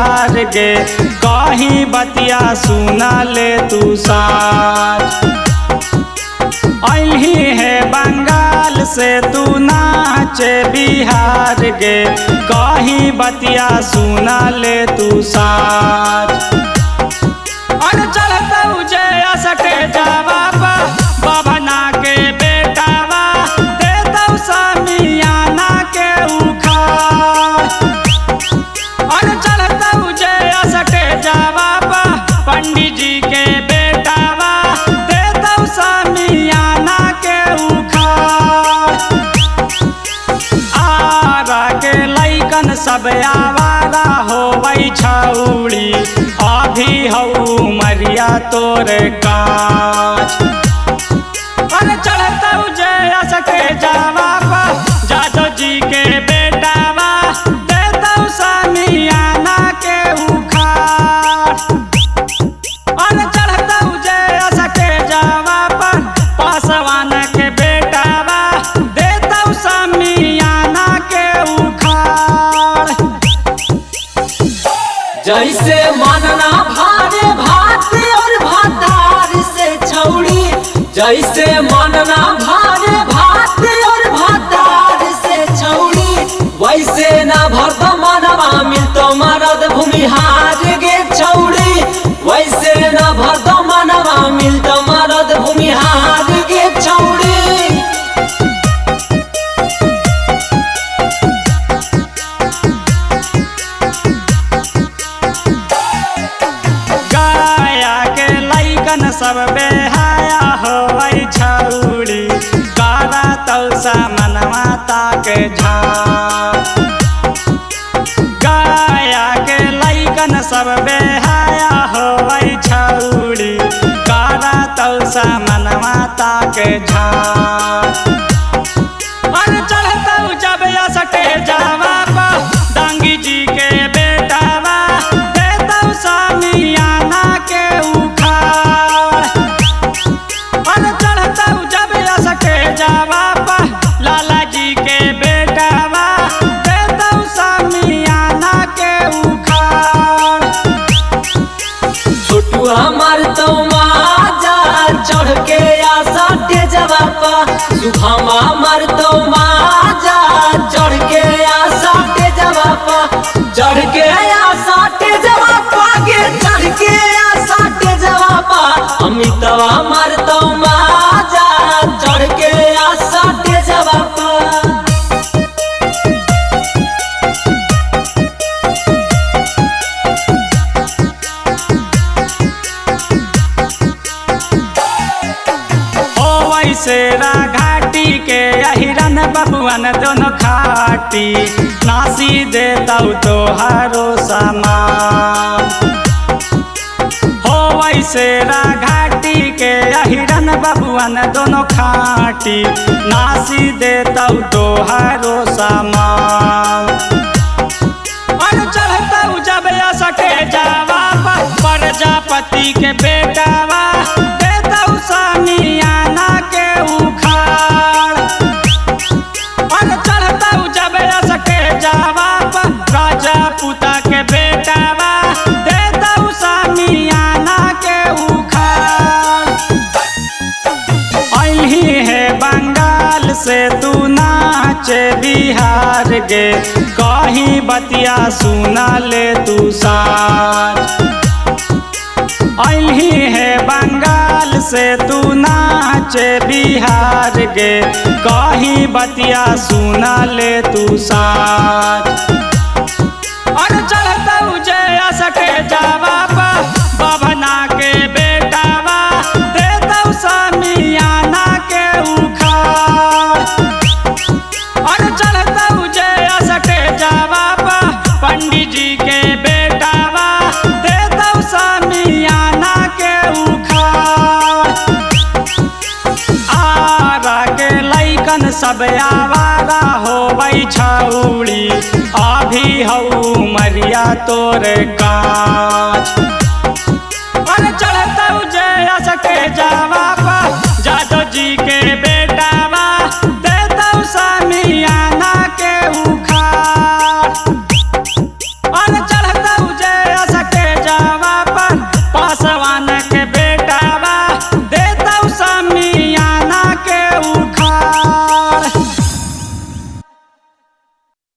बिहार गे कहीं बतिया सुना ले तू साच। अही है बंगाल से तू नाचे बिहार गे कहीं बतिया सुना ले तू साच। और चलता जय सटे जावा बभना के बेटावा दे दो समियाना के उखाड़। और चलता जय सटे जावा पंडित जी के बेटावा दे दो समियाना के उखाड़। आरा के लैकन सब आवारा होवै छौड़ी अभी हऊ मरिया तोर काज। और चढ़ता जय सके जावा जादो जी के बेटावा दे दो समियाना के उखाड़। और चढ़ता जय सके जावा पासवान के बेटावा दे दो समियाना के उखाड़। जैसे मनना भारे भात और भातार से छौड़ी, जैसे मनना भारे भात और भातार से छौड़ी, वैसे न भरत मनवा मिलतो मरद भूमिहार गे छौड़ी, वैसे न भरत मनवा मिलतो मरद भूमिहार गे छौड़ी। सब बेहाया होवै छौड़ी कारा तौसा मनवा ताक झाँक। गाया के लैकन सब बेहाया होवै छौड़ी कारा तौसा मनवा ताक झाँक। और चढ़ता जब सटे जावा डांगी जी के बेटावा दे दो समियाना के उखाड़। और चढ़ता जब सटे जावा लाला जी के बेटावा दे दो समियाना के उखाड़। छोटू हमार तो माजा चढ़ के आशा के जवाब, सुबह हमार तो माजा चढ़ के आशा के जवाब, चढ़ के आशा के जवाब गे चढ़ के आशा के जवाब। अमितवा हमार तो माजा चढ़ के आशा के जवाब। शेरा घाटी के अहिरन बबुअन दोनों खाटी नासी देता तोहारो सामान। हो शेरा घाटी के अहिरन बबुअन दोनों खाटी नासी देता तोहारो सामान। और चढ़ता जब सटे जावा प्रजापति के बेटावा दे दो समियाना के उखाड़। और चढ़ता जब सटे जावा राजापुता के बेटावा दे दो समियाना के उखाड़। अही है बंगाल से तू नाचे बिहार गे कहीं बतिया सुना ले तू साच। अही है बंगाल से तू नाचे बिहार गे कहीं बतिया सुना ले तू साच। और चढ़ता जय सटे जावा बभना के बेटावा दे दो समियाना के उखाड़। और चढ़ता जय सटे जावा पंडित जी के बेटावा दे दो समियाना के उखाड़। आरा के लैकन सब आवारा होवै छौड़ी अभी हऊ मरिया तोर काज।